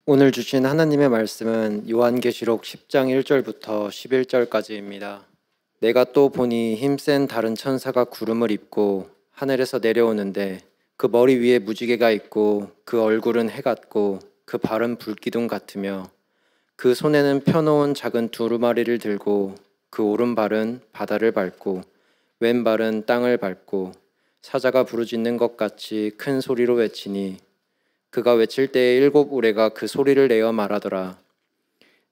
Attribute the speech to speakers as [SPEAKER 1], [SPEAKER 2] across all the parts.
[SPEAKER 1] 오늘 주신 하나님의 말씀은 요한계시록 10장 1절부터 11절까지입니다. 내가 또 보니 힘센 다른 천사가 구름을 입고 하늘에서 내려오는데 그 머리 위에 무지개가 있고 그 얼굴은 해 같고 그 발은 불기둥 같으며 그 손에는 펴놓은 작은 두루마리를 들고 그 오른발은 바다를 밟고 왼발은 땅을 밟고 사자가 부르짖는 것 같이 큰 소리로 외치니 그가 외칠 때에 일곱 우레가 그 소리를 내어 말하더라.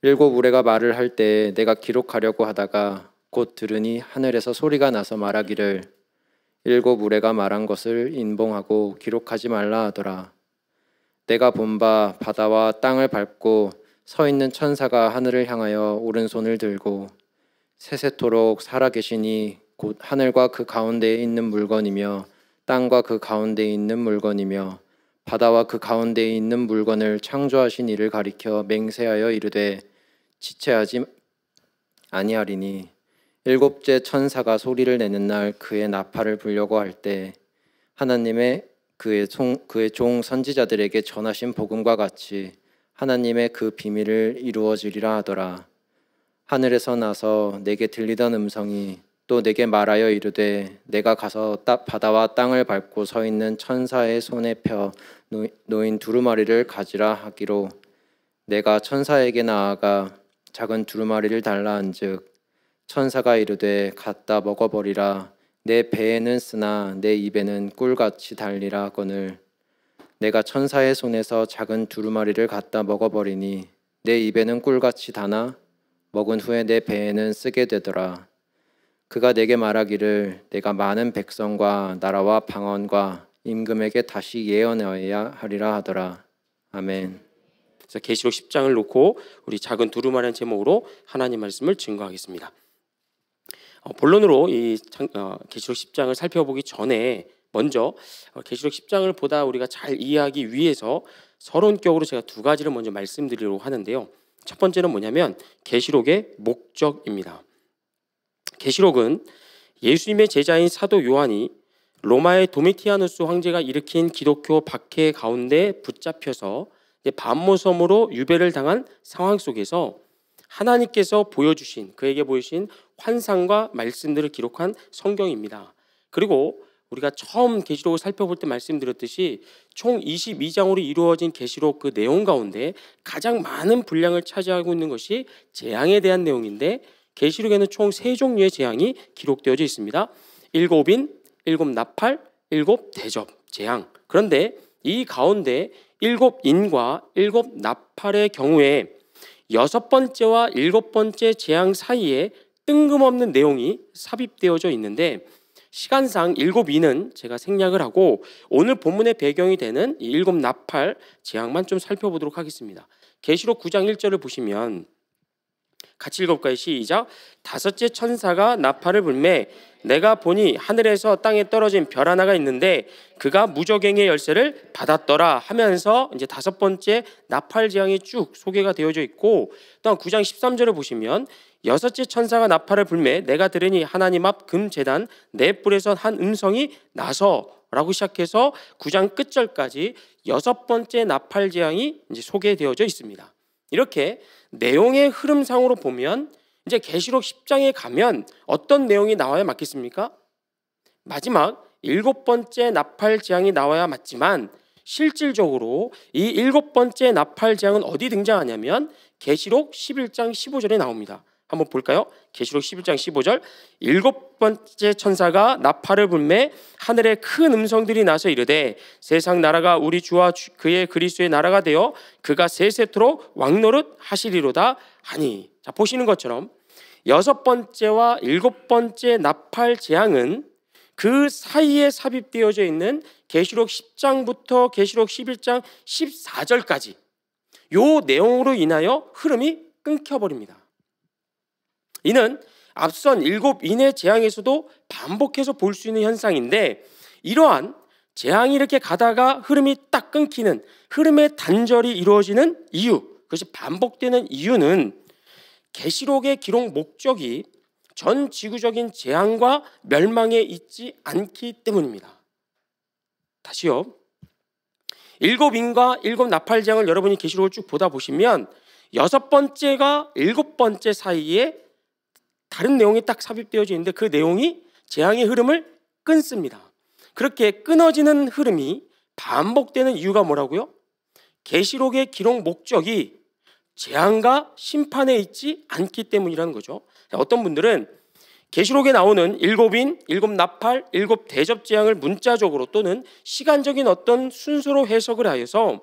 [SPEAKER 1] 일곱 우레가 말을 할 때에 내가 기록하려고 하다가 곧 들으니 하늘에서 소리가 나서 말하기를 일곱 우레가 말한 것을 인봉하고 기록하지 말라 하더라. 내가 본 바 바다와 땅을 밟고 서 있는 천사가 하늘을 향하여 오른손을 들고 세세토록 살아계시니 곧 하늘과 그 가운데에 있는 물건이며 땅과 그 가운데에 있는 물건이며 바다와 그 가운데에 있는 물건을 창조하신 이를 가리켜 맹세하여 이르되 지체하지 아니하리니 일곱째 천사가 소리를 내는 날 그의 나팔을 불려고 할 때 하나님의 그의 종 선지자들에게 전하신 복음과 같이 하나님의 그 비밀을 이루어지리라 하더라. 하늘에서 나서 내게 들리던 음성이 또 내게 말하여 이르되 내가 가서 바다와 땅을 밟고 서 있는 천사의 손에 펴 놓인 두루마리를 가지라 하기로 내가 천사에게 나아가 작은 두루마리를 달라 한즉 천사가 이르되 갖다 먹어버리라. 내 배에는 쓰나 내 입에는 꿀같이 달리라 하거늘 내가 천사의 손에서 작은 두루마리를 갖다 먹어버리니 내 입에는 꿀같이 다나 먹은 후에 내 배에는 쓰게 되더라. 그가 내게 말하기를 내가 많은 백성과 나라와 방언과 임금에게 다시 예언하여야 하리라 하더라. 아멘.
[SPEAKER 2] 그래서 계시록 10장을 놓고 우리 작은 두루마리라는 제목으로 하나님 말씀을 증거하겠습니다. 본론으로 이 계시록 10장을 살펴보기 전에 먼저 계시록 10장을 보다 우리가 잘 이해하기 위해서 서론격으로 제가 두 가지를 먼저 말씀드리려고 하는데요. 첫 번째는 뭐냐면 계시록의 목적입니다. 계시록은 예수님의 제자인 사도 요한이 로마의 도미티아누스 황제가 일으킨 기독교 박해 가운데 붙잡혀서 반모섬으로 유배를 당한 상황 속에서 하나님께서 보여주신 그에게 보여주신 환상과 말씀들을 기록한 성경입니다. 그리고 우리가 처음 계시록을 살펴볼 때 말씀드렸듯이 총 22장으로 이루어진 계시록 그 내용 가운데 가장 많은 분량을 차지하고 있는 것이 재앙에 대한 내용인데 계시록에는 총 세 종류의 재앙이 기록되어져 있습니다. 일곱인, 일곱 나팔, 일곱 대접, 재앙. 그런데 이 가운데 일곱 인과 일곱 나팔의 경우에 여섯 번째와 일곱 번째 재앙 사이에 뜬금없는 내용이 삽입되어져 있는데 시간상 일곱 인은 제가 생략을 하고 오늘 본문의 배경이 되는 이 일곱 나팔 재앙만 좀 살펴보도록 하겠습니다. 계시록 9장 1절을 보시면 같이 읽어볼까요? 시작. 다섯째 천사가 나팔을 불매 내가 보니 하늘에서 땅에 떨어진 별 하나가 있는데 그가 무저갱의 열쇠를 받았더라 하면서 이제 다섯 번째 나팔 재앙이 쭉 소개가 되어져 있고 또한 9장 13절을 보시면 여섯째 천사가 나팔을 불매 내가 들으니 하나님 앞 금제단 네 뿔에서 한 음성이 나서라고 시작해서 9장 끝절까지 여섯 번째 나팔 재앙이 이제 소개되어져 있습니다. 이렇게 내용의 흐름상으로 보면 이제 계시록 10장에 가면 어떤 내용이 나와야 맞겠습니까? 마지막 일곱 번째 나팔 재앙이 나와야 맞지만 실질적으로 이 일곱 번째 나팔 재앙은 어디 등장하냐면 계시록 11장 15절에 나옵니다. 한번 볼까요? 계시록 11장 15절 일곱 번째 천사가 나팔을 불매 하늘에 큰 음성들이 나서 이르되 세상 나라가 우리 주와 그의 그리스도의 나라가 되어 그가 세세토록 왕노릇 하시리로다 하니. 자, 보시는 것처럼 여섯 번째와 일곱 번째 나팔 재앙은 그 사이에 삽입되어져 있는 계시록 10장부터 계시록 11장 14절까지 요 내용으로 인하여 흐름이 끊겨버립니다. 이는 앞선 일곱 인의 재앙에서도 반복해서 볼 수 있는 현상인데 이러한 재앙이 이렇게 가다가 흐름이 딱 끊기는 흐름의 단절이 이루어지는 이유, 그것이 반복되는 이유는 계시록의 기록 목적이 전 지구적인 재앙과 멸망에 있지 않기 때문입니다. 다시요. 일곱 인과 일곱 나팔장을 여러분이 계시록을 쭉 보다 보시면 6번째가 7번째 사이에 다른 내용이 딱 삽입되어져 있는데 그 내용이 재앙의 흐름을 끊습니다. 그렇게 끊어지는 흐름이 반복되는 이유가 뭐라고요? 계시록의 기록 목적이 재앙과 심판에 있지 않기 때문이라는 거죠. 어떤 분들은 계시록에 나오는 일곱인, 일곱 나팔, 일곱 대접 재앙을 문자적으로 또는 시간적인 어떤 순서로 해석을 하여서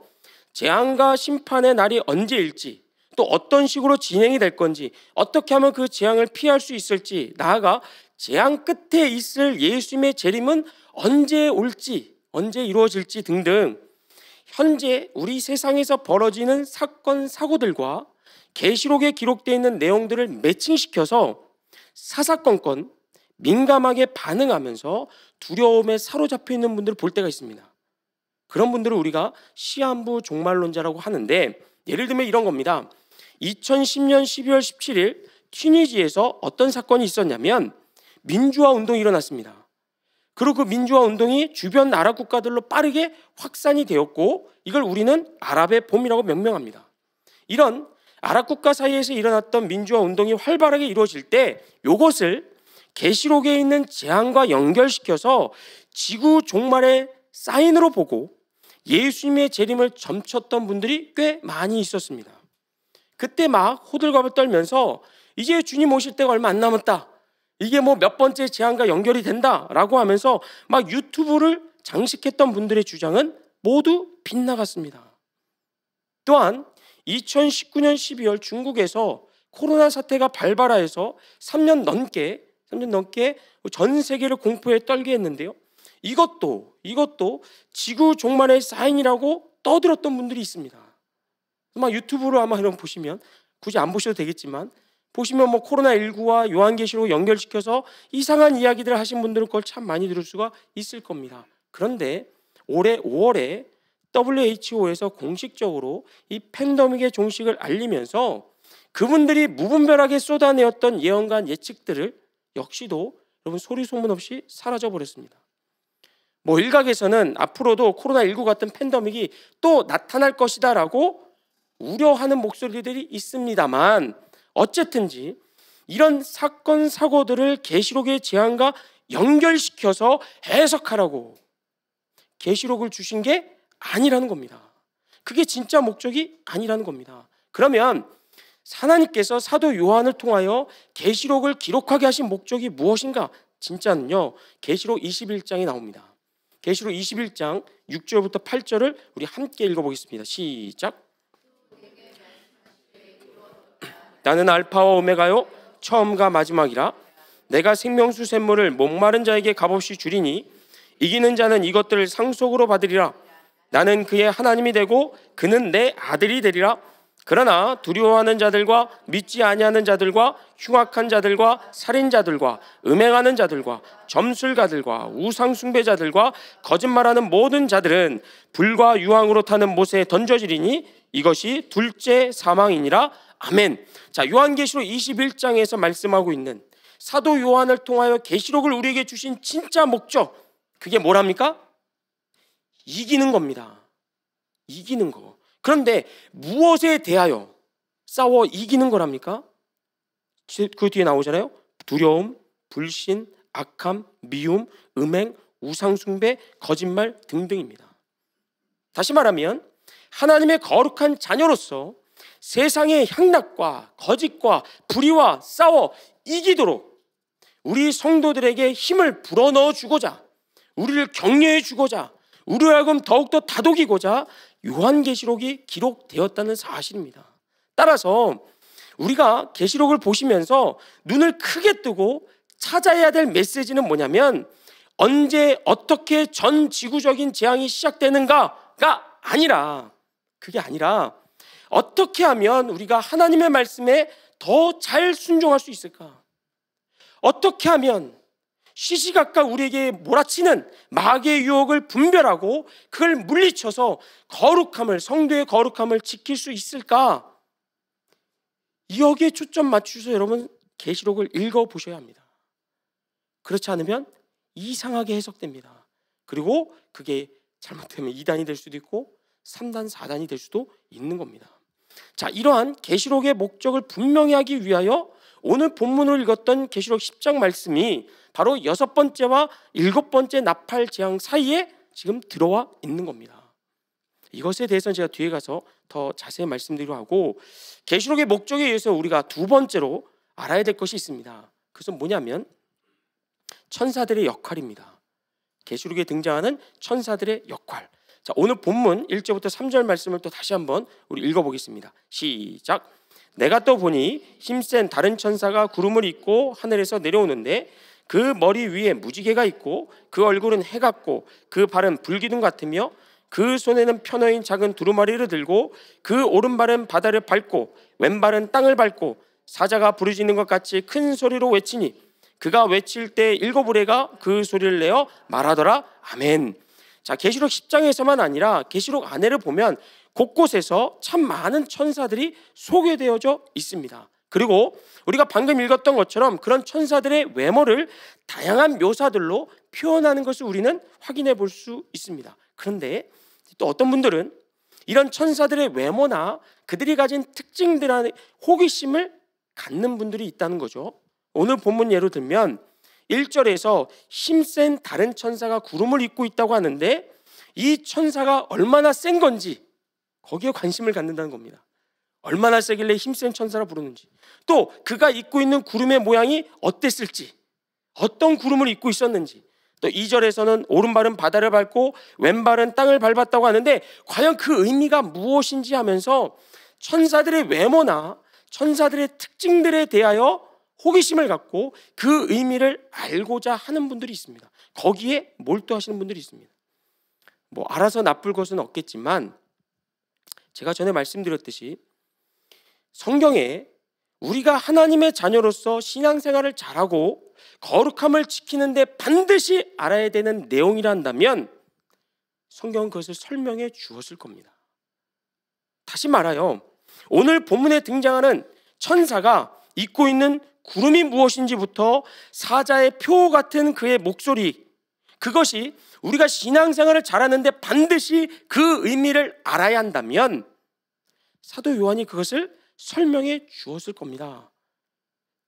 [SPEAKER 2] 재앙과 심판의 날이 언제일지, 또 어떤 식으로 진행이 될 건지, 어떻게 하면 그 재앙을 피할 수 있을지, 나아가 재앙 끝에 있을 예수님의 재림은 언제 올지, 언제 이루어질지 등등 현재 우리 세상에서 벌어지는 사건, 사고들과 계시록에 기록되어 있는 내용들을 매칭시켜서 사사건건 민감하게 반응하면서 두려움에 사로잡혀 있는 분들을 볼 때가 있습니다. 그런 분들을 우리가 시한부 종말론자라고 하는데, 예를 들면 이런 겁니다. 2010년 12월 17일 튀니지에서 어떤 사건이 있었냐면 민주화 운동이 일어났습니다. 그리고 그 민주화 운동이 주변 아랍 국가들로 빠르게 확산이 되었고, 이걸 우리는 아랍의 봄이라고 명명합니다. 이런 아랍 국가 사이에서 일어났던 민주화 운동이 활발하게 이루어질 때 이것을 계시록에 있는 재앙과 연결시켜서 지구 종말의 사인으로 보고 예수님의 재림을 점쳤던 분들이 꽤 많이 있었습니다. 그때 막 호들갑을 떨면서 이제 주님 오실 때가 얼마 안 남았다, 이게 뭐 몇 번째 재앙과 연결이 된다라고 하면서 막 유튜브를 장식했던 분들의 주장은 모두 빗나갔습니다. 또한 2019년 12월 중국에서 코로나 사태가 발발하여서 3년 넘게 전 세계를 공포에 떨게 했는데요. 이것도 지구 종말의 사인이라고 떠들었던 분들이 있습니다. 막 유튜브로 아마 이런 보시면, 굳이 안 보셔도 되겠지만 보시면 뭐 코로나19와 요한계시록 연결시켜서 이상한 이야기들을 하신 분들은 그걸 참 많이 들을 수가 있을 겁니다. 그런데 올해 5월에 WHO에서 공식적으로 이 팬데믹의 종식을 알리면서 그분들이 무분별하게 쏟아내었던 예언과 예측들을 역시도 여러분 소리 소문 없이 사라져 버렸습니다. 뭐 일각에서는 앞으로도 코로나19 같은 팬데믹이 또 나타날 것이다라고 우려하는 목소리들이 있습니다만, 어쨌든지 이런 사건 사고들을 계시록의 재앙과 연결시켜서 해석하라고 계시록을 주신 게 아니라는 겁니다. 그게 진짜 목적이 아니라는 겁니다. 그러면 하나님께서 사도 요한을 통하여 계시록을 기록하게 하신 목적이 무엇인가? 진짜는요, 계시록 21장에 나옵니다. 계시록 21장 6절부터 8절을 우리 함께 읽어보겠습니다. 시작. 나는 알파와 오메가요 처음과 마지막이라. 내가 생명수 샘물을 목마른 자에게 값없이 주리니 이기는 자는 이것들을 상속으로 받으리라. 나는 그의 하나님이 되고 그는 내 아들이 되리라. 그러나 두려워하는 자들과 믿지 아니하는 자들과 흉악한 자들과 살인자들과 음행하는 자들과 점술가들과 우상숭배자들과 거짓말하는 모든 자들은 불과 유황으로 타는 못에 던져지리니 이것이 둘째 사망이니라. 아멘. 자, 요한계시록 21장에서 말씀하고 있는 사도 요한을 통하여 계시록을 우리에게 주신 진짜 목적, 그게 뭐랍니까? 이기는 겁니다. 이기는 거. 그런데 무엇에 대하여 싸워 이기는 거랍니까? 그 뒤에 나오잖아요. 두려움, 불신, 악함, 미움, 음행, 우상숭배, 거짓말 등등입니다. 다시 말하면 하나님의 거룩한 자녀로서 세상의 향락과 거짓과 불의와 싸워 이기도록 우리 성도들에게 힘을 불어넣어 주고자, 우리를 격려해 주고자, 우리를 하여금 더욱더 다독이고자 요한계시록이 기록되었다는 사실입니다. 따라서 우리가 계시록을 보시면서 눈을 크게 뜨고 찾아야 될 메시지는 뭐냐면, 언제 어떻게 전 지구적인 재앙이 시작되는가가 아니라, 그게 아니라 어떻게 하면 우리가 하나님의 말씀에 더 잘 순종할 수 있을까? 어떻게 하면 시시각각 우리에게 몰아치는 마귀의 유혹을 분별하고 그걸 물리쳐서 거룩함을, 성도의 거룩함을 지킬 수 있을까? 여기에 초점 맞추셔서 여러분 계시록을 읽어보셔야 합니다. 그렇지 않으면 이상하게 해석됩니다. 그리고 그게 잘못되면 이단이 될 수도 있고 3단, 4단이 될 수도 있는 겁니다. 자, 이러한 계시록의 목적을 분명히 하기 위하여 오늘 본문을 읽었던 계시록 10장 말씀이 바로 6번째와 7번째 나팔 재앙 사이에 지금 들어와 있는 겁니다. 이것에 대해서는 제가 뒤에 가서 더 자세히 말씀드리려 하고, 계시록의 목적에 의해서 우리가 두 번째로 알아야 될 것이 있습니다. 그것은 뭐냐면 천사들의 역할입니다. 계시록에 등장하는 천사들의 역할. 자, 오늘 본문 1절부터 3절 말씀을 또 다시 한번 우리 읽어보겠습니다. 시작. 내가 또 보니 힘센 다른 천사가 구름을 입고 하늘에서 내려오는데 그 머리 위에 무지개가 있고 그 얼굴은 해 같고 그 발은 불기둥 같으며 그 손에는 펴놓인 작은 두루마리를 들고 그 오른발은 바다를 밟고 왼발은 땅을 밟고 사자가 부르짖는 것 같이 큰 소리로 외치니 그가 외칠 때 7 의뢰가 그 소리를 내어 말하더라. 아멘. 자, 계시록 10장에서만 아니라 계시록 안에를 보면 곳곳에서 참 많은 천사들이 소개되어져 있습니다. 그리고 우리가 방금 읽었던 것처럼 그런 천사들의 외모를 다양한 묘사들로 표현하는 것을 우리는 확인해 볼 수 있습니다. 그런데 또 어떤 분들은 이런 천사들의 외모나 그들이 가진 특징들에 호기심을 갖는 분들이 있다는 거죠. 오늘 본문 예로 들면 1절에서 힘센 다른 천사가 구름을 입고 있다고 하는데 이 천사가 얼마나 센 건지 거기에 관심을 갖는다는 겁니다. 얼마나 세길래 힘센 천사라 부르는지, 또 그가 입고 있는 구름의 모양이 어땠을지, 어떤 구름을 입고 있었는지, 또 2절에서는 오른발은 바다를 밟고 왼발은 땅을 밟았다고 하는데 과연 그 의미가 무엇인지 하면서 천사들의 외모나 천사들의 특징들에 대하여 호기심을 갖고 그 의미를 알고자 하는 분들이 있습니다. 거기에 몰두하시는 분들이 있습니다. 뭐 알아서 나쁠 것은 없겠지만 제가 전에 말씀드렸듯이 성경에 우리가 하나님의 자녀로서 신앙생활을 잘하고 거룩함을 지키는데 반드시 알아야 되는 내용이란다면 성경은 그것을 설명해 주었을 겁니다. 다시 말하여 오늘 본문에 등장하는 천사가 입고 있는 구름이 무엇인지부터 사자의 표 같은 그의 목소리, 그것이 우리가 신앙생활을 잘하는데 반드시 그 의미를 알아야 한다면 사도 요한이 그것을 설명해 주었을 겁니다.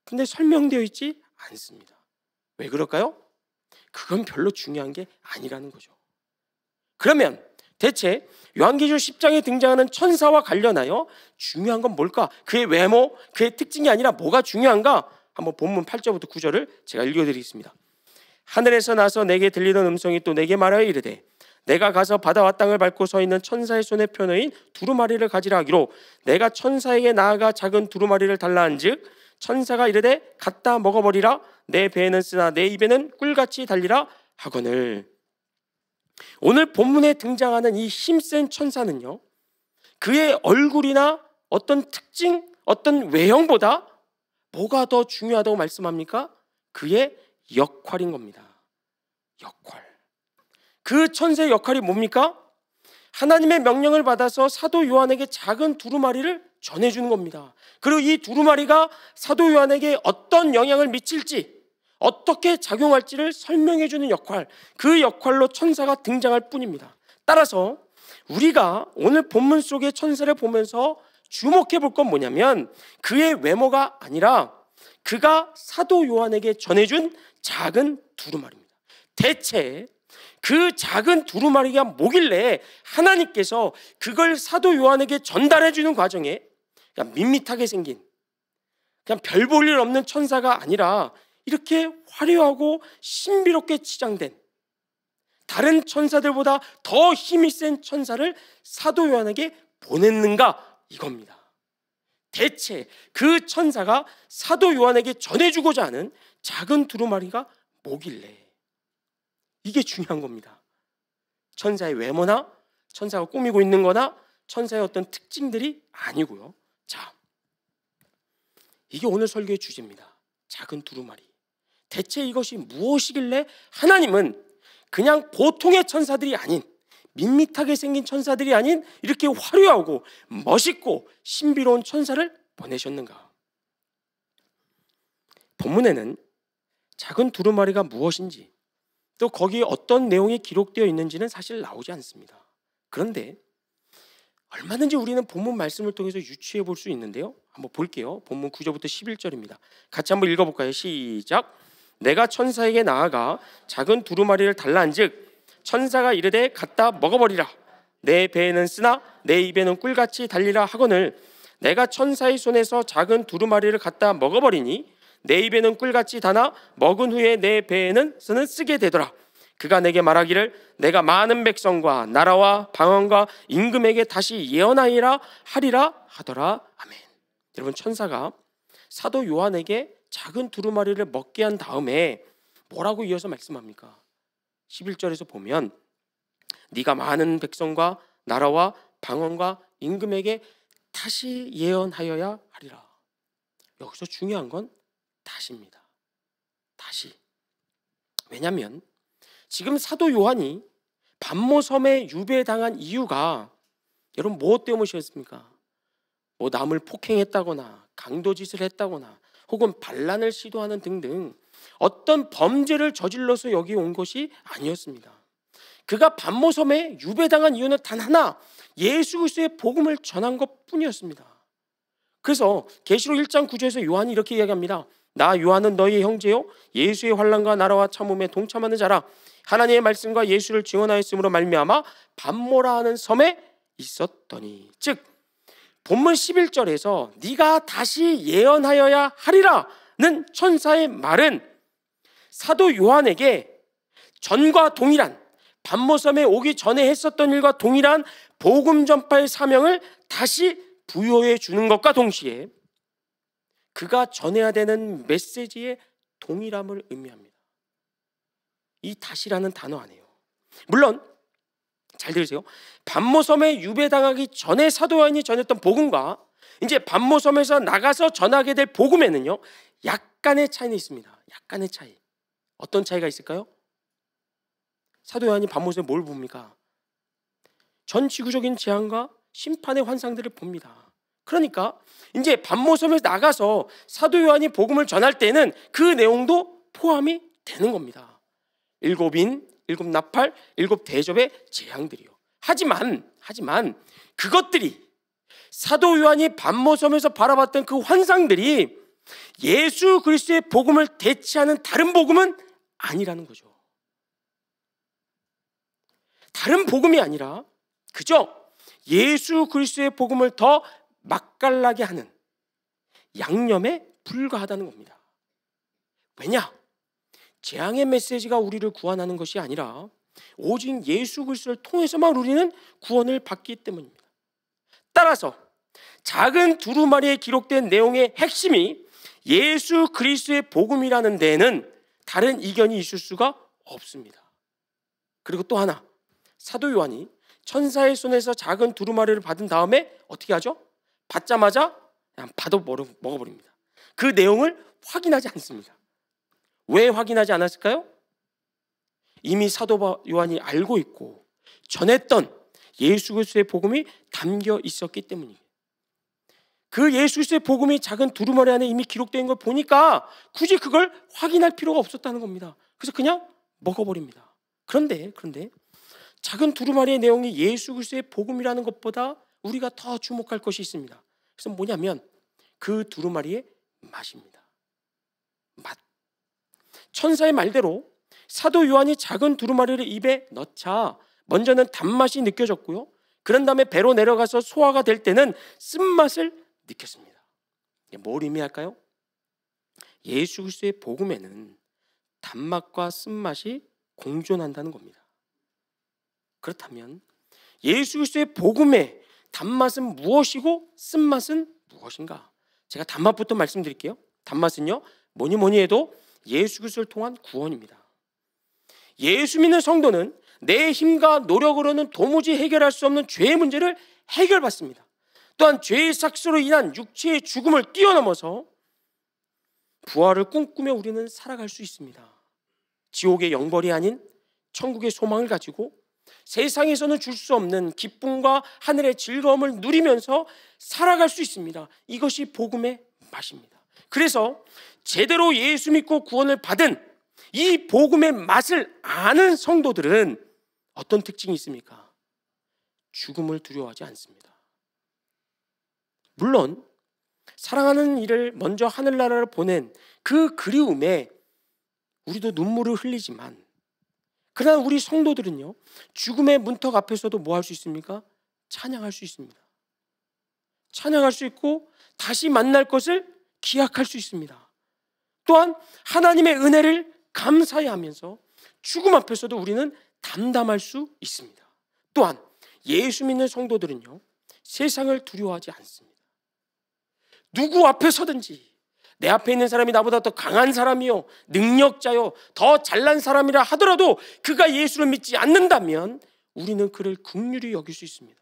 [SPEAKER 2] 근데 설명되어 있지 않습니다. 왜 그럴까요? 그건 별로 중요한 게 아니라는 거죠. 그러면 대체 요한계시록 10장에 등장하는 천사와 관련하여 중요한 건 뭘까? 그의 외모, 그의 특징이 아니라 뭐가 중요한가? 한번 본문 8절부터 9절을 제가 읽어드리겠습니다. 하늘에서 나서 내게 들리던 음성이 또 내게 말하여 이르되 내가 가서 바다와 땅을 밟고 서 있는 천사의 손에 펴놓인 두루마리를 가지라 하기로 내가 천사에게 나아가 작은 두루마리를 달라 한즉 천사가 이르되 갖다 먹어버리라. 내 배에는 쓰나 내 입에는 꿀같이 달리라 하거늘. 오늘 본문에 등장하는 이 힘센 천사는요, 그의 얼굴이나 어떤 특징, 어떤 외형보다 뭐가 더 중요하다고 말씀합니까? 그의 역할인 겁니다. 역할. 그 천사의 역할이 뭡니까? 하나님의 명령을 받아서 사도 요한에게 작은 두루마리를 전해주는 겁니다. 그리고 이 두루마리가 사도 요한에게 어떤 영향을 미칠지, 어떻게 작용할지를 설명해주는 역할, 그 역할로 천사가 등장할 뿐입니다. 따라서 우리가 오늘 본문 속의 천사를 보면서 주목해 볼 건 뭐냐면 그의 외모가 아니라 그가 사도 요한에게 전해준 작은 두루마리입니다. 대체 그 작은 두루마리가 뭐길래 하나님께서 그걸 사도 요한에게 전달해 주는 과정에 그냥 밋밋하게 생긴, 그냥 별 볼 일 없는 천사가 아니라 이렇게 화려하고 신비롭게 치장된 다른 천사들보다 더 힘이 센 천사를 사도 요한에게 보냈는가, 이겁니다. 대체 그 천사가 사도 요한에게 전해주고자 하는 작은 두루마리가 뭐길래, 이게 중요한 겁니다. 천사의 외모나 천사가 꾸미고 있는 거나 천사의 어떤 특징들이 아니고요. 자, 이게 오늘 설교의 주제입니다. 작은 두루마리. 대체 이것이 무엇이길래 하나님은 그냥 보통의 천사들이 아닌, 밋밋하게 생긴 천사들이 아닌 이렇게 화려하고 멋있고 신비로운 천사를 보내셨는가? 본문에는 작은 두루마리가 무엇인지, 또 거기에 어떤 내용이 기록되어 있는지는 사실 나오지 않습니다. 그런데 얼마든지 우리는 본문 말씀을 통해서 유추해 볼 수 있는데요. 한번 볼게요. 본문 9절부터 11절입니다. 같이 한번 읽어볼까요? 시작. 내가 천사에게 나아가 작은 두루마리를 달라한즉 천사가 이르되 갖다 먹어버리라. 내 배에는 쓰나 내 입에는 꿀같이 달리라 하거늘 내가 천사의 손에서 작은 두루마리를 갖다 먹어버리니 내 입에는 꿀같이 다나 먹은 후에 내 배에는 쓰는 쓰게 되더라. 그가 내게 말하기를 내가 많은 백성과 나라와 방언과 임금에게 다시 예언하리라 하더라. 아멘. 여러분, 천사가 사도 요한에게 작은 두루마리를 먹게 한 다음에 뭐라고 이어서 말씀합니까? 11절에서 보면 네가 많은 백성과 나라와 방언과 임금에게 다시 예언하여야 하리라. 여기서 중요한 건 다시입니다. 다시. 왜냐하면 지금 사도 요한이 반모섬에 유배당한 이유가 여러분 무엇 때문이었습니까? 뭐 남을 폭행했다거나 강도짓을 했다거나 혹은 반란을 시도하는 등등 어떤 범죄를 저질러서 여기 온 것이 아니었습니다. 그가 반모섬에 유배당한 이유는 단 하나, 예수 그리스도의 복음을 전한 것뿐이었습니다. 그래서 계시록 1장 9절에서 요한이 이렇게 이야기합니다. 나 요한은 너희의 형제요 예수의 환난과 나라와 참음에 동참하는 자라. 하나님의 말씀과 예수를 증언하였으므로 말미암아 반모라 하는 섬에 있었더니. 즉 본문 11절에서 네가 다시 예언하여야 하리라는 천사의 말은 사도 요한에게 전과 동일한 반모섬에 오기 전에 했었던 일과 동일한 복음 전파의 사명을 다시 부여해 주는 것과 동시에 그가 전해야 되는 메시지의 동일함을 의미합니다. 이 다시라는 단어 안에요. 물론 잘 들으세요. 반모섬에 유배당하기 전에 사도 요한이 전했던 복음과 이제 반모섬에서 나가서 전하게 될 복음에는요 약간의 차이는 있습니다. 약간의 차이. 어떤 차이가 있을까요? 사도 요한이 반모섬에 뭘 봅니까? 전 지구적인 재앙과 심판의 환상들을 봅니다. 그러니까 이제 반모섬에서 나가서 사도 요한이 복음을 전할 때는 그 내용도 포함이 되는 겁니다. 7인, 7나팔, 7대접의 재앙들이요. 하지만 그것들이 사도 요한이 반모섬에서 바라봤던 그 환상들이 예수 그리스도의 복음을 대체하는 다른 복음은 아니라는 거죠. 다른 복음이 아니라 그저 예수 그리스도의 복음을 더 맛깔나게 하는 양념에 불과하다는 겁니다. 왜냐? 재앙의 메시지가 우리를 구원하는 것이 아니라 오직 예수 그리스도를 통해서만 우리는 구원을 받기 때문입니다. 따라서 작은 두루마리에 기록된 내용의 핵심이 예수 그리스도의 복음이라는 데에는 다른 이견이 있을 수가 없습니다. 그리고 또 하나, 사도 요한이 천사의 손에서 작은 두루마리를 받은 다음에 어떻게 하죠? 받자마자 그냥 먹어버립니다. 그 내용을 확인하지 않습니다. 왜 확인하지 않았을까요? 이미 사도 요한이 알고 있고 전했던 예수 그리스도의 복음이 담겨 있었기 때문이에요. 그 예수 그리스도의 복음이 작은 두루마리 안에 이미 기록된 걸 보니까 굳이 그걸 확인할 필요가 없었다는 겁니다. 그래서 그냥 먹어버립니다. 그런데 작은 두루마리의 내용이 예수 그리스도의 복음이라는 것보다 우리가 더 주목할 것이 있습니다. 그래서 뭐냐면 그 두루마리의 맛입니다. 맛. 천사의 말대로 사도 요한이 작은 두루마리를 입에 넣자 먼저는 단맛이 느껴졌고요. 그런 다음에 배로 내려가서 소화가 될 때는 쓴맛을 느꼈습니다. 뭘 의미할까요? 예수 그리스도의 복음에는 단맛과 쓴맛이 공존한다는 겁니다. 그렇다면 예수 그리스도의 복음의 단맛은 무엇이고 쓴맛은 무엇인가? 제가 단맛부터 말씀드릴게요. 단맛은요 뭐니 해도 예수 그리스도를 통한 구원입니다. 예수 믿는 성도는 내 힘과 노력으로는 도무지 해결할 수 없는 죄의 문제를 해결받습니다. 또한 죄의 삭스로 인한 육체의 죽음을 뛰어넘어서 부활을 꿈꾸며 우리는 살아갈 수 있습니다. 지옥의 영벌이 아닌 천국의 소망을 가지고 세상에서는 줄 수 없는 기쁨과 하늘의 즐거움을 누리면서 살아갈 수 있습니다. 이것이 복음의 맛입니다. 그래서 제대로 예수 믿고 구원을 받은 이 복음의 맛을 아는 성도들은 어떤 특징이 있습니까? 죽음을 두려워하지 않습니다. 물론 사랑하는 이를 먼저 하늘나라를 보낸 그 그리움에 우리도 눈물을 흘리지만, 그러나 우리 성도들은요, 죽음의 문턱 앞에서도 뭐 할 수 있습니까? 찬양할 수 있습니다. 찬양할 수 있고 다시 만날 것을 기약할 수 있습니다. 또한 하나님의 은혜를 감사히 하면서 죽음 앞에서도 우리는 담담할 수 있습니다. 또한 예수 믿는 성도들은요, 세상을 두려워하지 않습니다. 누구 앞에 서든지 내 앞에 있는 사람이 나보다 더 강한 사람이요, 능력자요, 더 잘난 사람이라 하더라도 그가 예수를 믿지 않는다면 우리는 그를 긍휼히 여길 수 있습니다.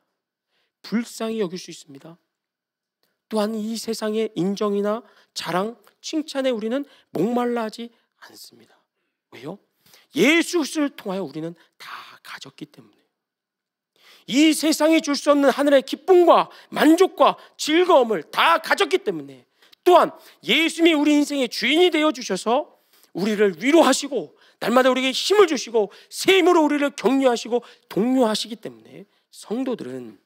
[SPEAKER 2] 불쌍히 여길 수 있습니다. 또한 이 세상의 인정이나 자랑, 칭찬에 우리는 목말라 하지 않습니다. 왜요? 예수 그리스도를 통하여 우리는 다 가졌기 때문에. 이 세상이 줄 수 없는 하늘의 기쁨과 만족과 즐거움을 다 가졌기 때문에, 또한 예수님이 우리 인생의 주인이 되어 주셔서 우리를 위로하시고 날마다 우리에게 힘을 주시고 새 힘으로 우리를 격려하시고 독려하시기 때문에 성도들은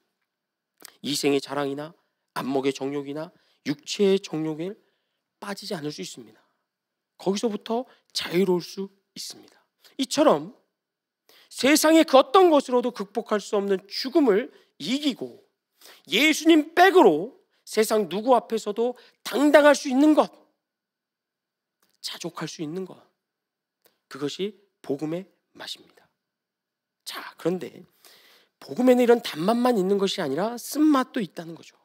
[SPEAKER 2] 이생의 자랑이나 안목의 정욕이나 육체의 정욕에 빠지지 않을 수 있습니다. 거기서부터 자유로울 수 있습니다. 이처럼 세상의 그 어떤 것으로도 극복할 수 없는 죽음을 이기고 예수님 백으로 세상 누구 앞에서도 당당할 수 있는 것, 자족할 수 있는 것, 그것이 복음의 맛입니다. 자, 그런데 복음에는 이런 단맛만 있는 것이 아니라 쓴맛도 있다는 거죠.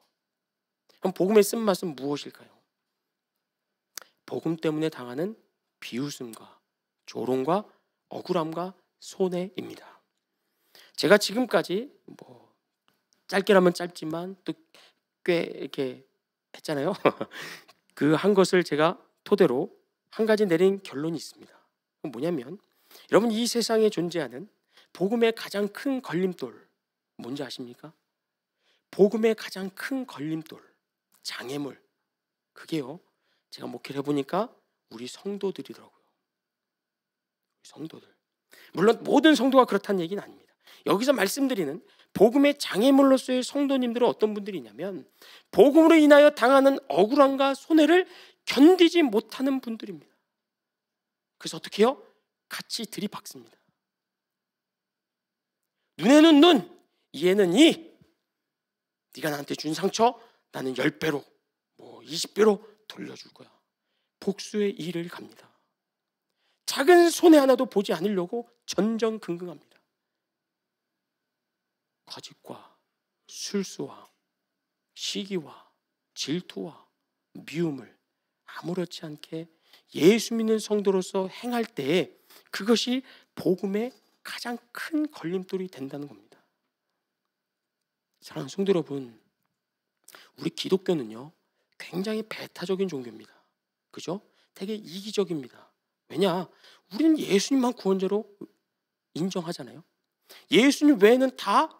[SPEAKER 2] 그럼 복음의 쓴맛은 무엇일까요? 복음 때문에 당하는 비웃음과 조롱과 억울함과 손해입니다. 제가 지금까지 짧게라면 짧지만 또 꽤 이렇게 했잖아요. 그 한 것을 제가 토대로 한 가지 내린 결론이 있습니다. 그건 뭐냐면, 여러분, 이 세상에 존재하는 복음의 가장 큰 걸림돌 뭔지 아십니까? 복음의 가장 큰 걸림돌, 장애물, 그게요, 제가 목회를 해보니까 우리 성도들이더라고요. 성도들. 물론 모든 성도가 그렇다는 얘기는 아닙니다. 여기서 말씀드리는 복음의 장애물로서의 성도님들은 어떤 분들이냐면, 복음으로 인하여 당하는 억울함과 손해를 견디지 못하는 분들입니다. 그래서 어떻게 해요? 같이 들이박습니다. 눈에는 눈, 이에는 이. 네가 나한테 준 상처 나는 10배로 20배로 돌려줄 거야. 복수의 일을 갑니다. 작은 손해 하나도 보지 않으려고 전전긍긍합니다. 거짓과 술수와 시기와 질투와 미움을 아무렇지 않게 예수 믿는 성도로서 행할 때에 그것이 복음의 가장 큰 걸림돌이 된다는 겁니다. 사랑하는 성도 여러분, 우리 기독교는요, 굉장히 배타적인 종교입니다. 그죠? 되게 이기적입니다. 왜냐? 우리는 예수님만 구원자로 인정하잖아요. 예수님 외에는 다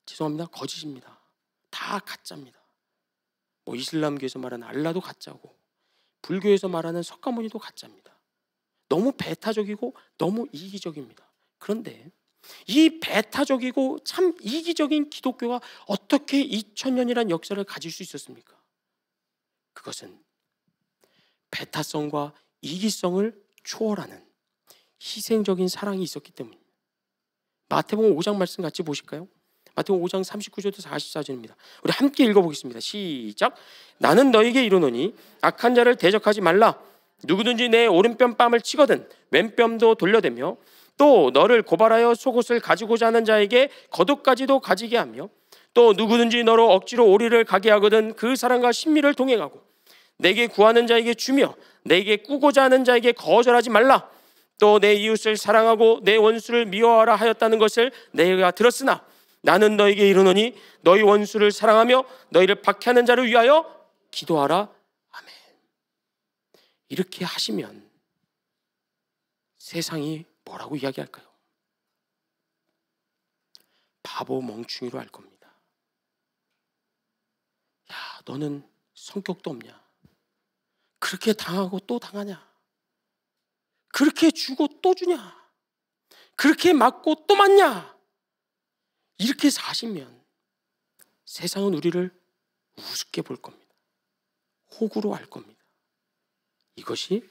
[SPEAKER 2] 죄송합니다, 거짓입니다. 다 가짜입니다. 이슬람교에서 말하는 알라도 가짜고 불교에서 말하는 석가모니도 가짜입니다. 너무 배타적이고 너무 이기적입니다. 그런데 이 배타적이고 참 이기적인 기독교가 어떻게 2000년이란 역사를 가질 수 있었습니까? 그것은 배타성과 이기성을 초월하는 희생적인 사랑이 있었기 때문입니다. 마태복음 5장 말씀 같이 보실까요? 마태복음 5장 39절부터 44절입니다. 우리 함께 읽어보겠습니다. 시작. 나는 너에게 이르노니 악한 자를 대적하지 말라. 누구든지 내 오른편 뺨을 치거든 왼뺨도 돌려대며 또 너를 고발하여 속옷을 가지고자 하는 자에게 겉옷까지도 가지게 하며 또 누구든지 너로 억지로 오리를 가게 하거든 그 사람과 신미를 동행하고 내게 구하는 자에게 주며 내게 꾸고자 하는 자에게 거절하지 말라. 또 내 이웃을 사랑하고 내 원수를 미워하라 하였다는 것을 내가 들었으나 나는 너에게 이르노니 너희 원수를 사랑하며 너희를 박해하는 자를 위하여 기도하라. 아멘. 이렇게 하시면 세상이 뭐라고 이야기할까요? 바보 멍충이로 할 겁니다. 야, 너는 성격도 없냐? 그렇게 당하고 또 당하냐? 그렇게 주고 또 주냐? 그렇게 맞고 또 맞냐? 이렇게 사시면 세상은 우리를 우습게 볼 겁니다. 호구로 알 겁니다. 이것이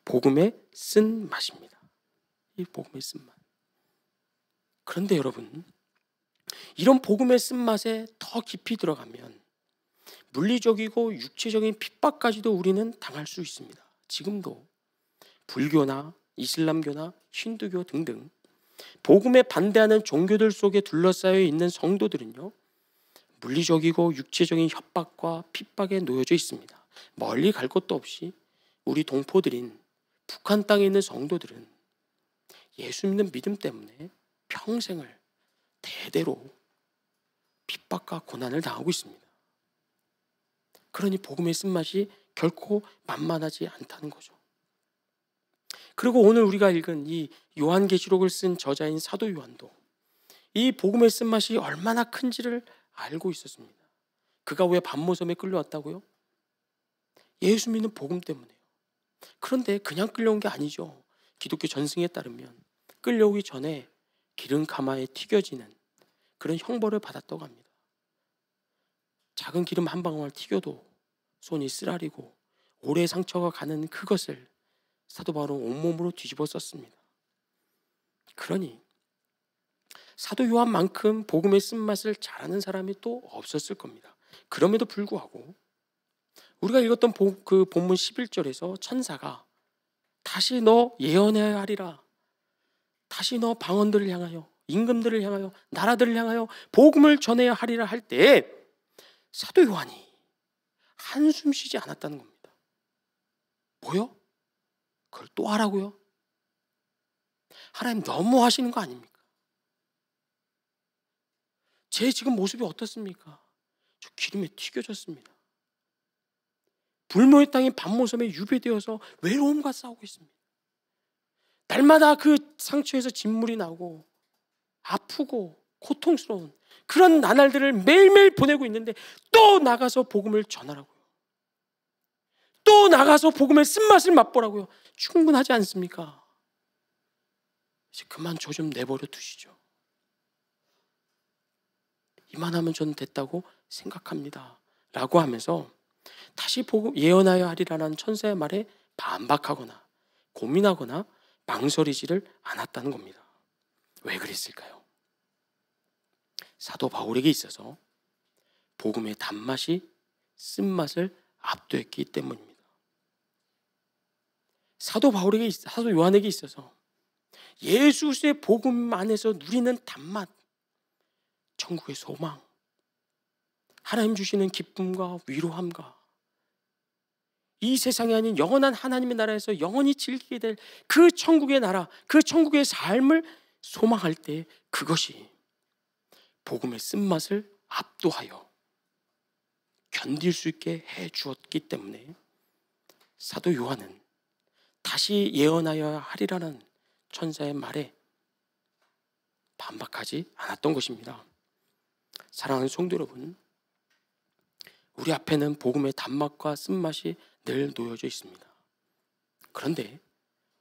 [SPEAKER 2] 복음의 쓴맛입니다. 이 복음의 쓴맛. 그런데 여러분, 이런 복음의 쓴맛에 더 깊이 들어가면 물리적이고 육체적인 핍박까지도 우리는 당할 수 있습니다. 지금도 불교나 이슬람교나 힌두교 등등 복음에 반대하는 종교들 속에 둘러싸여 있는 성도들은요, 물리적이고 육체적인 협박과 핍박에 놓여져 있습니다. 멀리 갈 곳도 없이 우리 동포들인 북한 땅에 있는 성도들은 예수 믿는 믿음 때문에 평생을 대대로 핍박과 고난을 당하고 있습니다. 그러니 복음의 쓴맛이 결코 만만하지 않다는 거죠. 그리고 오늘 우리가 읽은 이 요한계시록을 쓴 저자인 사도 요한도 이 복음의 쓴맛이 얼마나 큰지를 알고 있었습니다. 그가 왜 반모섬에 끌려왔다고요? 예수 믿는 복음 때문에요. 그런데 그냥 끌려온 게 아니죠. 기독교 전승에 따르면 끌려오기 전에 기름 가마에 튀겨지는 그런 형벌을 받았다고 합니다. 작은 기름 한 방울 튀겨도 손이 쓰라리고 오래 상처가 가는 그것을 사도 바울은 온몸으로 뒤집어 썼습니다. 그러니 사도 요한만큼 복음의 쓴맛을 잘하는 사람이 또 없었을 겁니다. 그럼에도 불구하고 우리가 읽었던 그 본문 11절에서 천사가 다시 너 예언해야 하리라, 다시 너 방언들을 향하여, 임금들을 향하여, 나라들을 향하여 복음을 전해야 하리라 할 때 사도 요한이 한숨 쉬지 않았다는 겁니다. 뭐요? 그걸 또 하라고요? 하나님 너무 하시는 거 아닙니까? 제 지금 모습이 어떻습니까? 저 기름에 튀겨졌습니다. 불모의 땅이 반모섬에 유배되어서 외로움과 싸우고 있습니다. 날마다 그 상처에서 진물이 나고 아프고 고통스러운 그런 나날들을 매일매일 보내고 있는데 또 나가서 복음을 전하라고요. 또 나가서 복음의 쓴맛을 맛보라고요. 충분하지 않습니까? 이제 그만 저 좀 내버려 두시죠. 이만하면 저는 됐다고 생각합니다 라고 하면서 다시 복음 예언하여 하리라는 천사의 말에 반박하거나 고민하거나 망설이지를 않았다는 겁니다. 왜 그랬을까요? 사도 바울에게 있어서 복음의 단맛이 쓴맛을 압도했기 때문입니다. 사도 요한에게 있어서 예수 그리스도의 복음 안에서 누리는 단맛, 천국의 소망, 하나님 주시는 기쁨과 위로함과 이 세상이 아닌 영원한 하나님의 나라에서 영원히 즐기게 될 그 천국의 나라, 그 천국의 삶을 소망할 때 그것이 복음의 쓴맛을 압도하여 견딜 수 있게 해 주었기 때문에 사도 요한은 다시 예언하여야 하리라는 천사의 말에 반박하지 않았던 것입니다. 사랑하는 성도 여러분, 우리 앞에는 복음의 단맛과 쓴맛이 늘 놓여져 있습니다. 그런데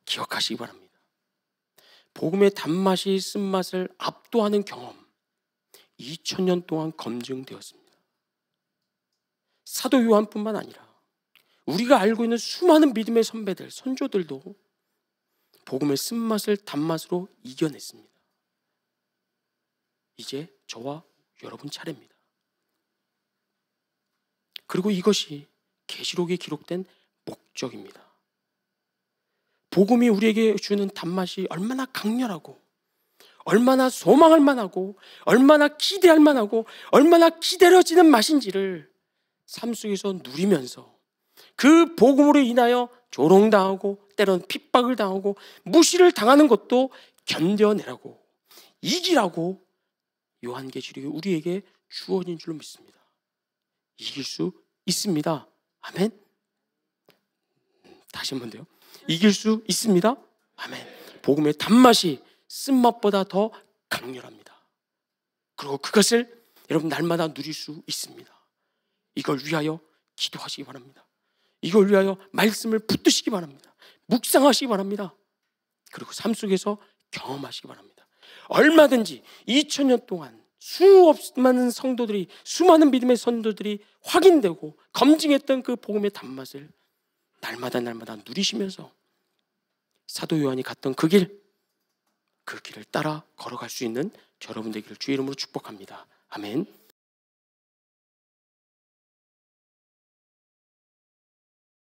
[SPEAKER 2] 기억하시기 바랍니다. 복음의 단맛이 쓴맛을 압도하는 경험 2000년 동안 검증되었습니다. 사도 요한뿐만 아니라 우리가 알고 있는 수많은 믿음의 선배들, 선조들도 복음의 쓴맛을 단맛으로 이겨냈습니다. 이제 저와 여러분 차례입니다. 그리고 이것이 계시록에 기록된 목적입니다. 복음이 우리에게 주는 단맛이 얼마나 강렬하고 얼마나 소망할 만하고 얼마나 기대할 만하고 얼마나 기다려지는 맛인지를 삶 속에서 누리면서 그 복음으로 인하여 조롱당하고 때로는 핍박을 당하고 무시를 당하는 것도 견뎌내라고, 이기라고 요한계시록이 우리에게 주어진 줄로 믿습니다. 이길 수 있습니다. 아멘. 다시 한 번 더요. 이길 수 있습니다. 아멘. 복음의 단맛이 쓴맛보다 더 강렬합니다. 그리고 그것을 여러분 날마다 누릴 수 있습니다. 이걸 위하여 기도하시기 바랍니다. 이걸 위하여 말씀을 붙드시기 바랍니다. 묵상하시기 바랍니다. 그리고 삶 속에서 경험하시기 바랍니다. 얼마든지 2000년 동안 수많은 성도들이, 수많은 믿음의 성도들이 확인되고 검증했던 그 복음의 단맛을 날마다 누리시면서 사도 요한이 갔던 그 길을 따라 걸어갈 수 있는 여러분 되기를 주의 이름으로 축복합니다. 아멘.